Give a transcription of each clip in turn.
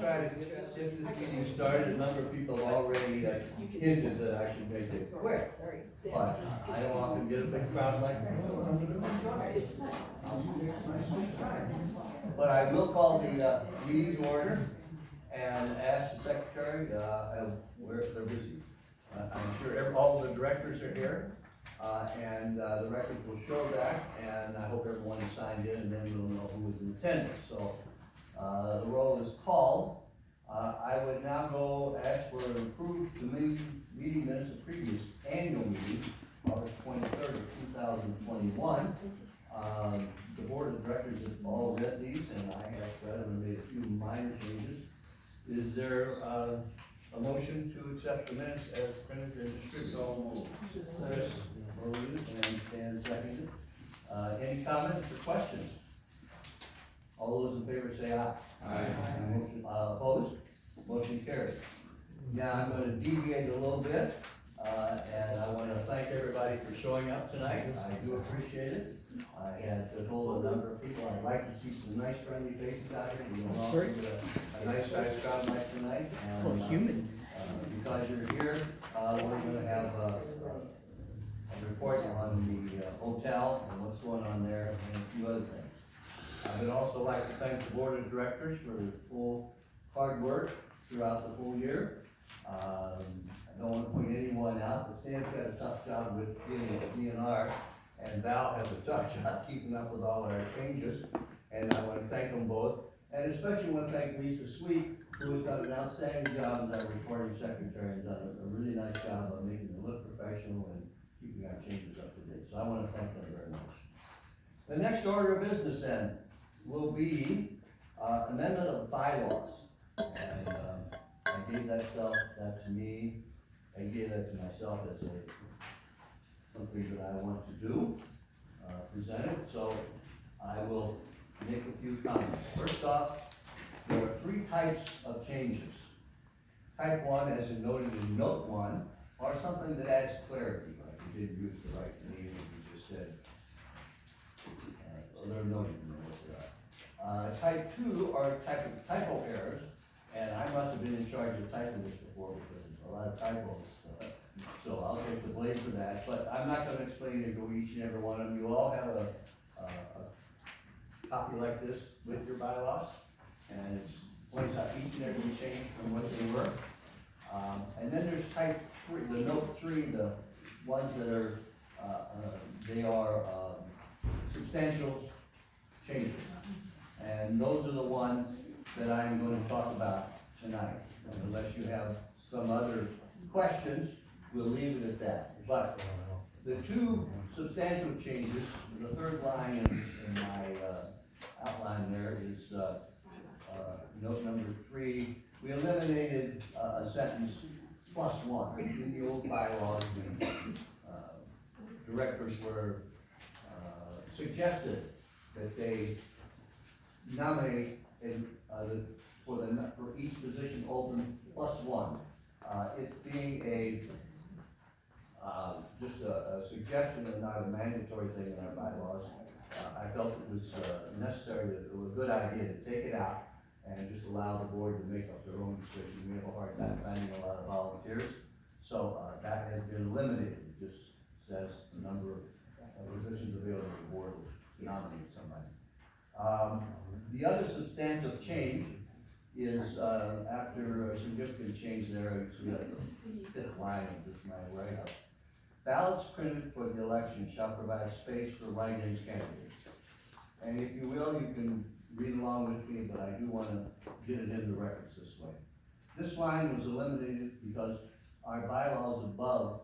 try to get this meeting started. A number of people have already hinted that I should make it quick, but I don't often get a big crowd like that. But I will call the meeting to order and ask the secretary, where they're busy. I'm sure all the directors are here, and the records will show that, and I hope everyone is signed in, and then we'll know who is in attendance. So the roll is called. I would now go ask for an approved the meeting minutes of previous annual meeting, August 23rd of 2021. The board of directors have all read these, and I have read them and made a few minor changes. Is there a motion to accept the minutes as printed and distributed? So moved. Chris moved and Stan seconded. Any comments or questions? All those in favor say aye. Aye. Motion, opposed? Motion carries. Now I'm going to deviate a little bit, and I want to thank everybody for showing up tonight. I do appreciate it. I had told a number of people I'd like to see some nice friendly faces out here. We will all a nice sized crowd like tonight. And, because you're here, we're going to have a report on the hotel and what's going on there and a few other things. I would also like to thank the board of directors for their full hard work throughout the full year. I don't want to point anyone out, but Stan's got a tough job with getting a DNR, and Val has a tough job keeping up with all our changes. And I want to thank them both, and especially want to thank Lisa Sweet, who has done an outstanding job as our recording secretary and done a really nice job of making it look professional and keeping our changes up to date. So I want to thank them very much. The next order of business then will be amendment of bylaws. And I gave that to me. I gave that to myself as something that I want to do, present it. So I will make a few comments. First off, there are three types of changes. Type 1, as is noted in note 1, or something that adds clarity, like you did use the right name, as you just said. They're noted in what they are. Type 2 are typo errors, and I must have been in charge of typing this before because there's a lot of typos. So I'll take the blame for that, but I'm not going to explain it to each and every one of them. You all have a copy like this with your bylaws, and it points out each and every change from what they were. And then there's type 3, the note 3, the ones that are, they are substantial changes. And those are the ones that I'm going to talk about tonight. Unless you have some other questions, we'll leave it at that. But the two substantial changes, the third line in my outline there is note number 3. We eliminated a sentence +1. In the old bylaws, the directors were suggested that they nominate for each position open +1. It being just a suggestion and not a mandatory thing in our bylaws, I felt it was necessary, it was a good idea to take it out and just allow the board to make up their own decision. We have a hard time finding a lot of volunteers, so that has been eliminated. It just says the number of positions available to the board to nominate somebody. The other substantive change is after a significant change there, it's the fifth line of this my write-up. Ballots printed for the election shall provide space for write-in candidates. And if you will, you can read along with me, but I do want to get it in the records this way. This line was eliminated because our bylaws above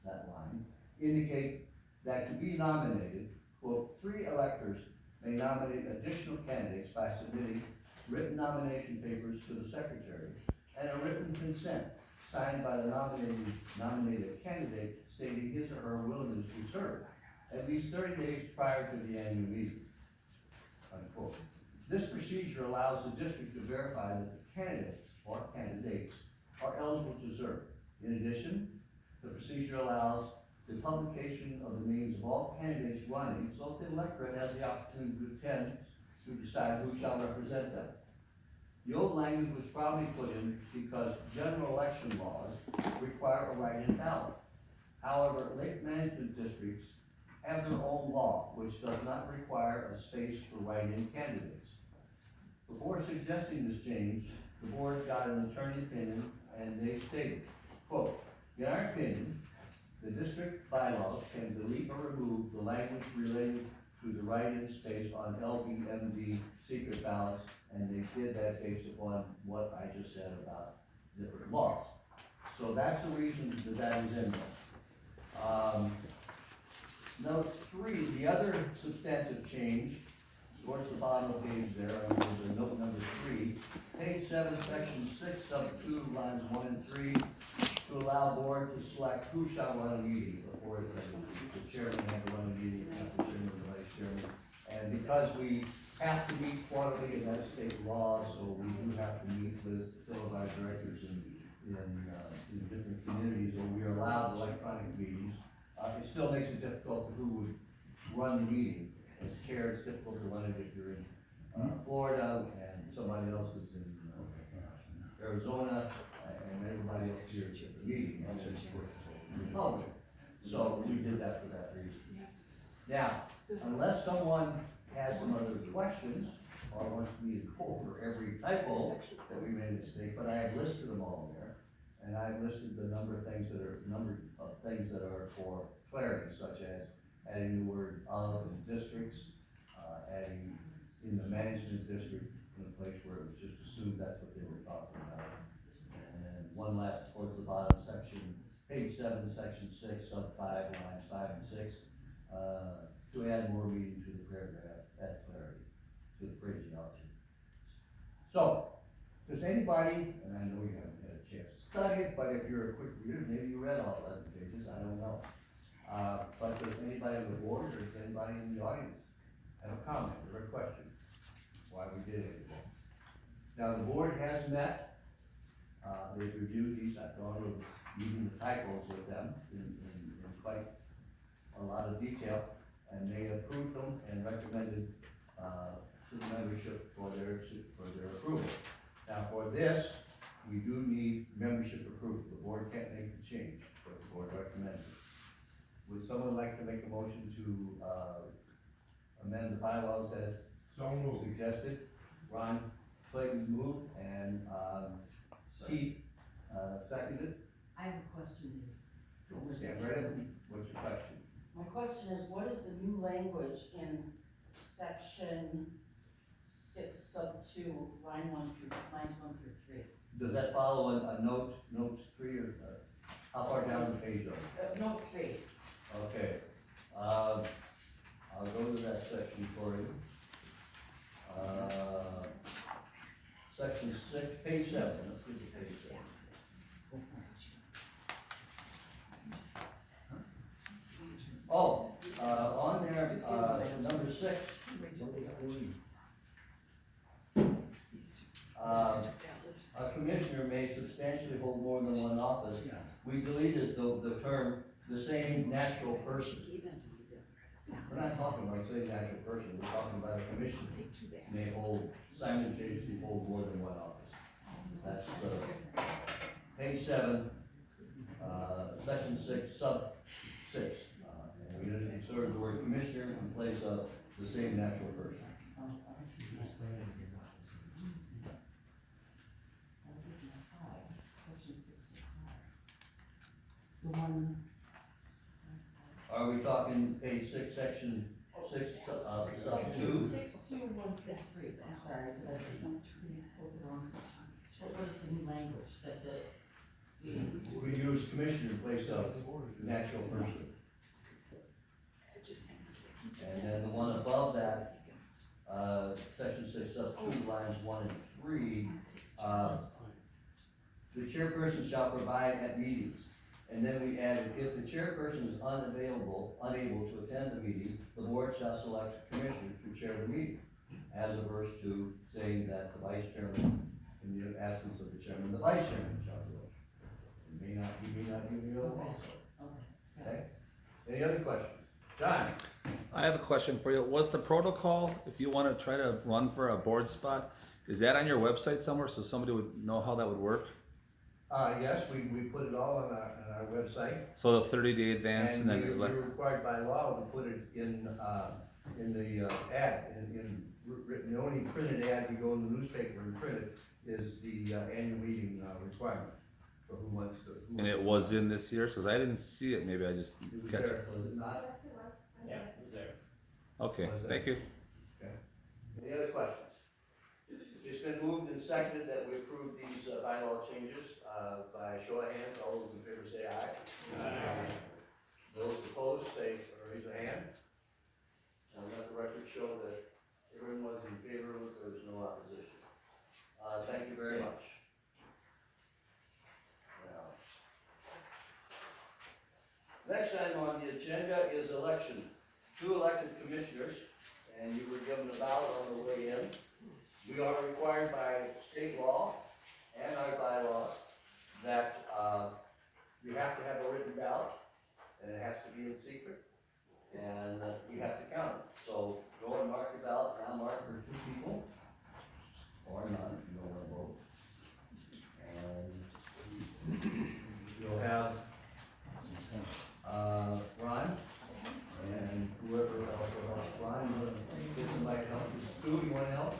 that line indicate that to be nominated, quote, 3 electors may nominate additional candidates by submitting written nomination papers to the secretary and a written consent signed by the nominated candidate stating his or her willingness to serve at least 30 days prior to the annual meeting, unquote. This procedure allows the district to verify that the candidates or candidates are eligible to serve. In addition, the procedure allows the publication of the names of all candidates running, so that the electorate has the opportunity to attend to decide who shall represent them. The old language was probably put in because general election laws require a write-in ballot. However, lake management districts have their own law, which does not require a space for write-in candidates. Before suggesting this change, the board got an attorney opinion, and they stated, quote, "In our opinion, the district bylaws can delete or remove the language related to the write-in space on LBMD secret ballots," and they did that based upon what I just said about different laws. So that's the reason that is in there. Note 3, the other substantive change, towards the bottom of the page there, under the note number 3, page 7, section 6, sub 2, lines 1 and 3, to allow board to select who shall run a meeting before the chairman had to run a meeting, not the chairman or the vice chairman. And because we have to meet quarterly, and that's state law, so we do have to meet with fellow directors in different communities, or we are allowed electronic meetings. It still makes it difficult who would run the meeting. As chair, it's difficult to run it if you're in Florida, and somebody else is in Arizona, and everybody else here is at the meeting. So we did that for that reason. Now, unless someone has some other questions, or wants me to go over every typo that we made a mistake, but I have listed them all there. And I've listed the number of things that are for clarity, such as adding the word "of" in districts, adding in the management district in a place where it was just assumed that's what they were talking about. And then one last towards the bottom section, page 7, section 6, sub 5, lines 5 and 6, to add more meaning to the paragraph, add clarity to the phraseology. So, does anybody, and I know you haven't had a chance to study it, but if you're a quick reader, maybe you read all 11 pages, I don't know. But does anybody on the board, or does anybody in the audience have a comment or a question why we did it? Now, the board has met, they've reviewed these, I've gone over even the typos with them in quite a lot of detail, and they approved them and recommended to the membership for their approval. Now, for this, we do need membership approval. The board can't make the change, but the board recommends it. Would someone like to make a motion to amend the bylaws as suggested? Ron Clayton moved, and Keith seconded. I have a question, Dave. Stand ready. What's your question? My question is, what is the new language in section 6, sub 2, lines 1 through 3? Does that follow a note 3, or how far down the page are you? Note 3. Okay, I'll go to that section for you. Section 6, page 7, let's get to page 7. Oh, on there, number 6. A commissioner may substantially hold more than one office. We deleted the term, the same natural person. We're not talking about same natural person, we're talking about a commissioner may simultaneously hold more than one office. That's page 7, section 6, sub 6. And we didn't insert the word commissioner in place of the same natural person. Are we talking page 6, section 6, sub 2? 6, 2, 1, 3, I'm sorry, but I went to the wrong section. What was the new language that We use commissioner in place of natural person. And then the one above that, section 6, sub 2, lines 1 and 3, the chairperson shall provide at meetings. And then we added, if the chairperson is unable to attend the meeting, the board shall select a commissioner to chair the meeting, as opposed to saying that the vice chairman, in the absence of the chairman, the vice chairman shall do it. He may not be available also. Okay? Any other questions? John? I have a question for you. Was the protocol, if you want to try to run for a board spot, Is that on your website somewhere so somebody would know how that would work? Yes, we put it all on our website. So the 30-day advance and then We're required by law to put it in the ad, written, the only printed ad, we go in the newspaper and print it, is the annual meeting requirement for who wants to. and it was in this year, cause I didn't see it, maybe I just It was catch it. there, was it not? Yes, it was. Yeah, it was there. Okay, Was it? thank you. Any other questions? It's been moved and seconded that we approve these bylaw changes, by show of hands, all those in favor say aye. Aye. Those opposed, say, or raise a hand. And let the record show that everyone was in favor of it, there was no opposition. Thank you very much. Now, next item on the agenda is election. 2 elected commissioners, and you were given a ballot on the way in. We are required by state law and our bylaws that, we have to have a written ballot, and it has to be in secret, and we have to count it. So go and mark your ballot, now mark for 2 people, or none, if you don't want to vote. And you'll have, Ron, and whoever else will help. Ron, you want to get somebody to help? Sue, you want to help?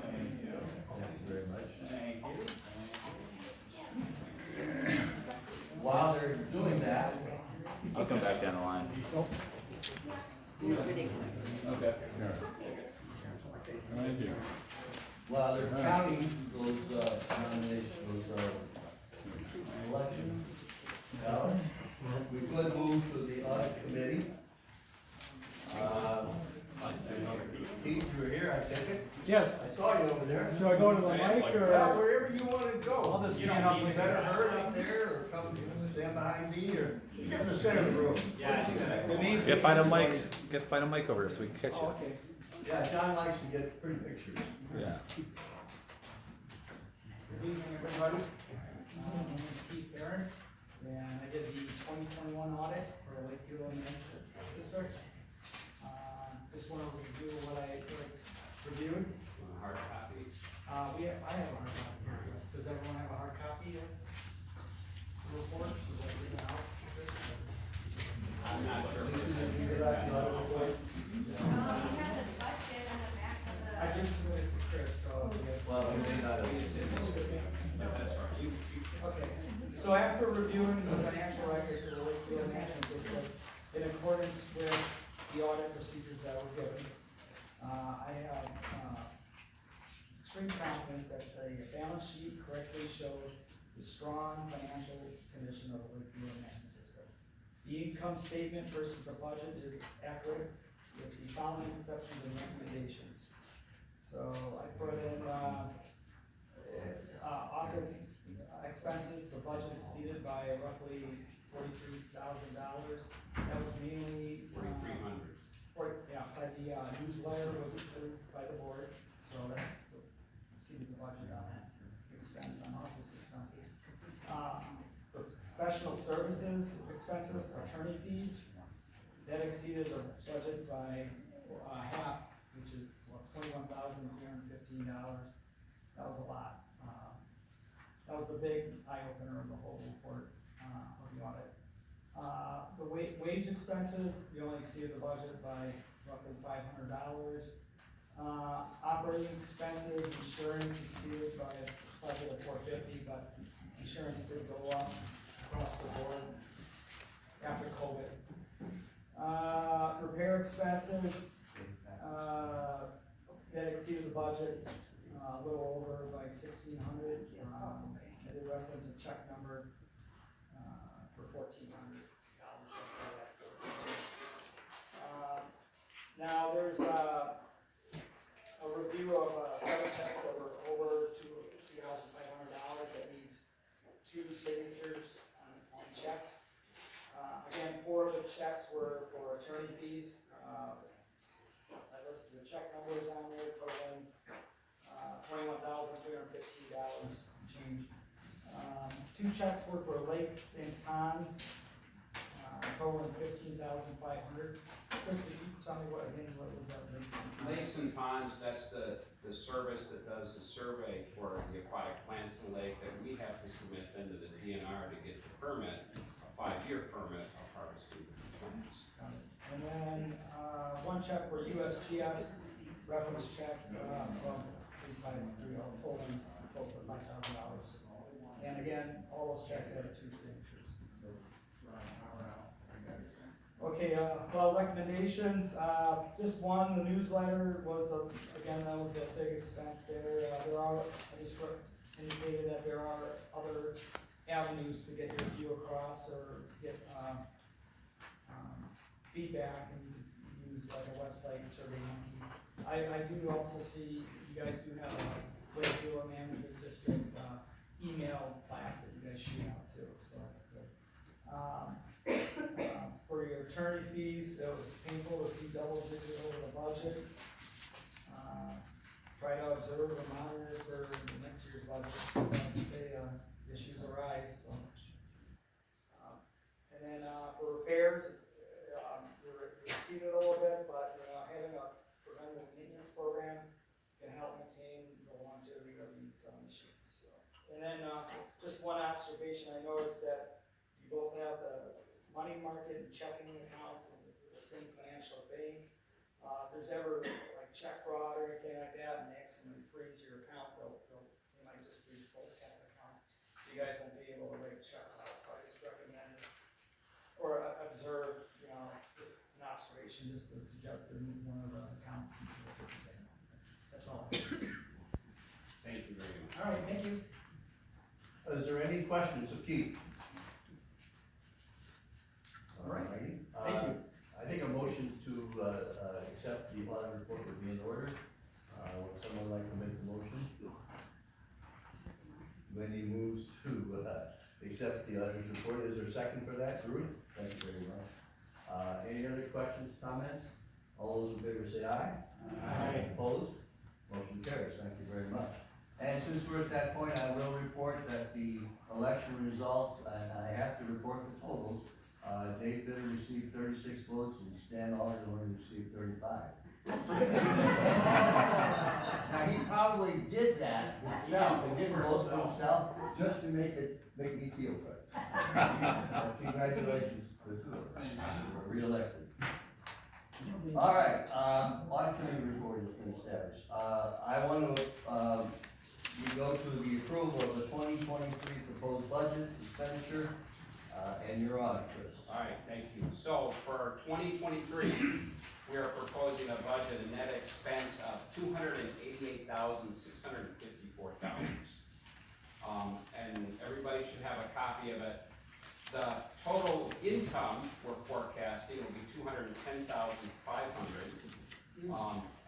Thank you. Thank you very much. Thank you. While they're doing that, I'll come back down the line. Okay. Thank you. while they're counting those, nominations, those, election ballots, we could move to the audit committee. Pete, you were here, I take it? Yes, I saw you over there. do I go to the mic Well, or? wherever you wanna go. I'll just You stand know, up you and- better hurry up there, or come stand behind me, or get in the center of the room. Yeah, you gotta. The main- Get find a mic, find a mic over here so we can catch Oh, you. okay. Yeah, John likes to get pretty pictures. Yeah. Good evening, everybody. My name is Keith Barron, and I did the 2021 audit for Lakeview Elementary District. Just want to review what I reviewed. Hard copy. I have a hard copy here. Does everyone have a hard copy of the report? Does that read it out? I'm not sure. I did submit it to Chris, so. Well, we may not have. Okay, so after reviewing the financial records of the Lakeview Management District, in accordance with the audit procedures that was given, I have, extreme confidence that the balance sheet correctly shows the strong financial condition of the Lakeview Management District. The income statement versus the budget is accurate with the following exceptions and recommendations. So I put in, office expenses, the budget exceeded by roughly $43,000. That was mainly, 4,300. by the newsletter was approved by the board, so that's exceeded the budget on that expense, on office expenses. Professional services expenses, attorney fees, that exceeded the budget by half, which is $21,315. That was a lot. That was the big eye opener of the whole report of the audit. The wage expenses, we only exceeded the budget by roughly $500. Operating expenses, insurance exceeded by a budget of $450, but insurance did go up across the board after COVID. Repair expenses, that exceeded the budget, a little over by $1,600. I did reference a check number, for $1,400. Now, there's a review of, 7 checks that were over $2,500 that needs 2 signatures on checks. Again, 4 of the checks were for attorney fees. I listed the check numbers on there, totaling $21,315 change. 2 checks were for lakes and ponds, totaling $15,500. Chris, could you tell me what, again, what was that? Lakes and ponds, that's the service that does the survey for the aquatic plants in the lake that we have to submit then to the DNR to get the permit, a 5-year permit of harvesting plants. Got it. And then, one check for USGS, reference check, from 353, totaling close to $5,000. And again, all those checks have 2 signatures. Okay, well, recommendations, just one, the newsletter was, again, that was a big expense there. There are, I just indicated that there are other avenues to get your view across or get, feedback, and you can use like a website, SurveyMonkey. I do also see you guys do have a Lakeville Management District, email blast that you guys shoot out too, so that's good. For your attorney fees, it was painful to see double digit over the budget. Try to observe and monitor for the next year's budget, as I can say, issues arise, so. And then, for repairs, it's, you're exceeded a little bit, but, having a preventative maintenance program can help maintain the longevity of these, machines, so. And then, just one observation, I noticed that you both have the money market and checking accounts and the same financial bank. If there's ever like check fraud or anything like that, and they accidentally freeze your account, they might just freeze both accounts. So you guys won't be able to write checks out, so I just recommend, or observe, just an observation, just to suggest to move one of the accounts into a different bank. That's all. Thank you very much. All right, thank you. Is there any questions of Keith? All right. Alrighty. Thank you. I think a motion to, accept the audit report would be in order. Would someone like to make the motion? Wendy moves to, accept the auditor's report. Is there a second for that? Ruth? Thank you very much. Any other questions, comments? All those in favor say aye. Aye. Opposed? Motion carries. Thank you very much. And since we're at that point, I will report that the election results, and I have to report the totals. Dave Bitter received 36 votes, and Stan Allard only received 35. Now, he probably did that himself, and didn't vote for himself, just to make me feel good. Congratulations to the two of them, who were re-elected. All right, audit committee report has been established. I want to, we go to the approval of the 2023 proposed budget expenditure, and you're on, Chris. All right, thank you. So for 2023, we are proposing a budget, a net expense of $288,654. And everybody should have a copy of it. The total income we're forecasting will be $210,500.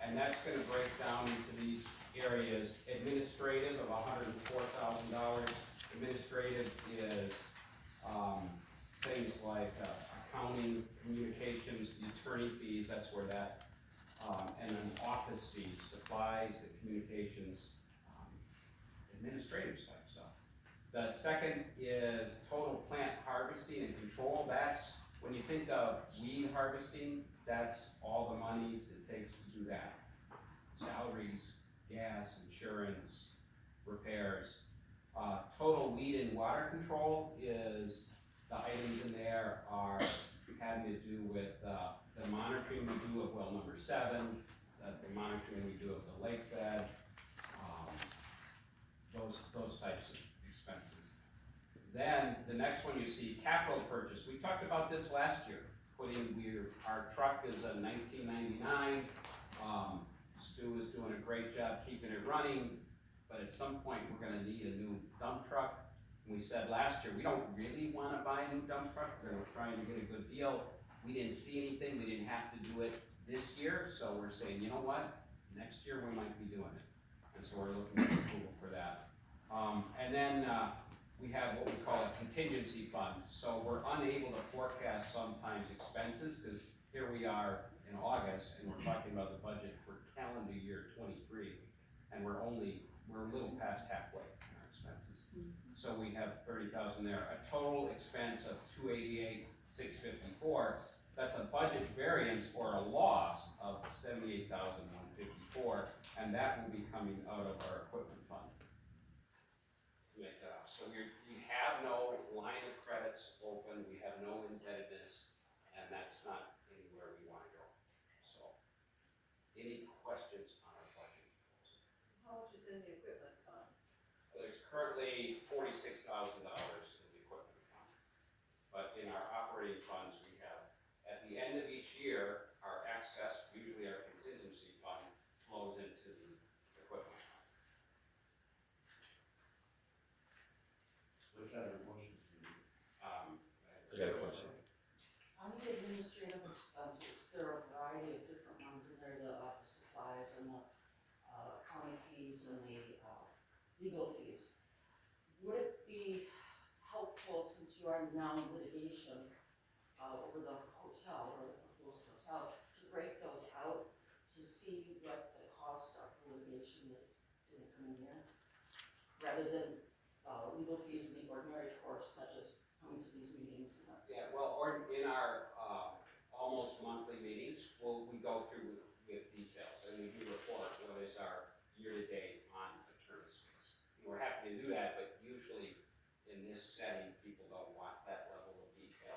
And that's gonna break down into these areas. Administrative of $104,000. Administrative is, things like, accounting, communications, the attorney fees, that's where that, and then office fees, supplies, the communications, administrative type stuff. The second is total plant harvesting and control. That's, when you think of weed harvesting, that's all the monies it takes to do that. Salaries, gas, insurance, repairs. Total weed and water control is, the items in there are having to do with, the monitoring we do of well number 7, the monitoring we do of the lake bed, those types of expenses. Then, the next one you see, capital purchase. We talked about this last year, our truck is a 1999, Stu is doing a great job keeping it running, but at some point, we're gonna need a new dump truck. And we said last year, we don't really wanna buy a new dump truck, we're trying to get a good deal. We didn't see anything, we didn't have to do it this year, so we're saying, you know what? Next year, we might be doing it. And so we're looking for approval for that. And then, we have what we call a contingency fund. So we're unable to forecast sometimes expenses, because here we are in August, and we're talking about the budget for calendar year 23, and we're a little past halfway in our expenses. So we have 30,000 there, a total expense of 288,654. That's a budget variance or a loss of 78,154, and that will be coming out of our equipment fund. To make that up. So we have no line of credits open, we have no indebtedness, and that's not anywhere we wanna go. So, any questions on our budget? How much is in the equipment fund? There's currently $46,000 in the equipment fund. But in our operating funds, we have, at the end of each year, our excess, usually our contingency fund, flows into the equipment fund. What kind of motions do you need? I got a question. On the administrative expenses, there are a variety of different ones in there, the office supplies and the, county fees and the, legal fees. Would it be helpful, since you are now in litigation, over the hotel, or the proposed hotel, to break those out to see what the cost of litigation is in the coming year? Rather than, legal fees in the ordinary course, such as coming to these meetings and that. Yeah, well, or in our, almost monthly meetings, we go through with details, and we do report what is our year-to-date on attorney's fees. We're happy to do that, but usually in this setting, people don't want that level of detail.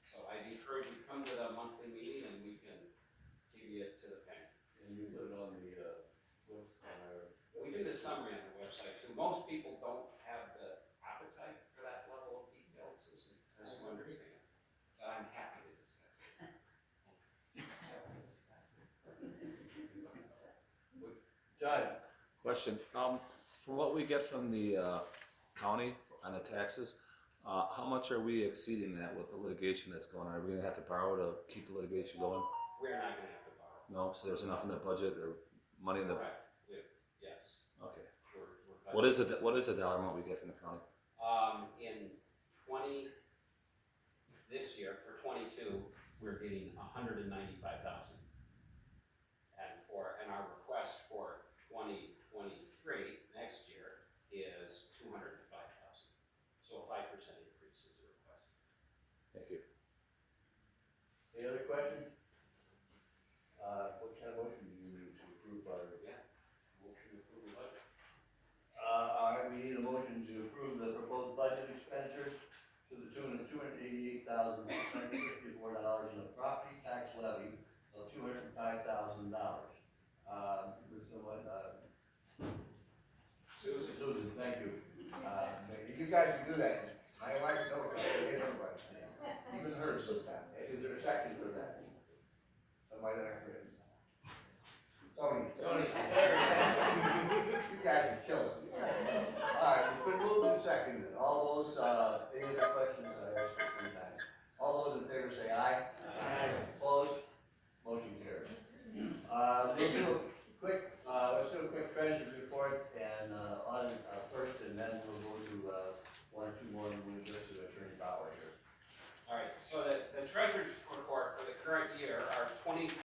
So I'd encourage you to come to the monthly meeting and we can give you it to the penny. And you put it on the, what's on our. We do the summary on the website too. Most people don't have the appetite for that level of detail, Susan, as you understand. But I'm happy to discuss it. John? Question, from what we get from the, county on the taxes, how much are we exceeding that with the litigation that's going on? Are we gonna have to borrow to keep the litigation going? We're not gonna have to borrow. No, so there's enough in the budget or money in the, Correct. Yes. okay. We're What is the dollar amount we get from the county? In this year, for 22, we're getting 195,000. And our request for 2023, next year, is 205,000. So a 5% increase is the request. Thank you. Any other questions? What kind of motion do you need to approve our? Motion to approve the budget. All right, we need a motion to approve the proposed budget expenditures to the tune of $288,654 and a property tax levy of $205,000. Would someone, Susan, thank you. You guys can do that. My wife knows, I get everybody. Even hers. Is there a second for that? Somebody that I agree. Tony, there. You guys are killing me. All right, it's been moved and seconded. All those, any other questions? I asked you 3 times. All those in favor say aye. Aye. Opposed? Motion carries. Let's do a quick treasurer's report and, audit, first, and then we'll go to, 1 or 2 more, and we'll go to Attorney Bauer here. All right, so the treasurer's report for the current year, our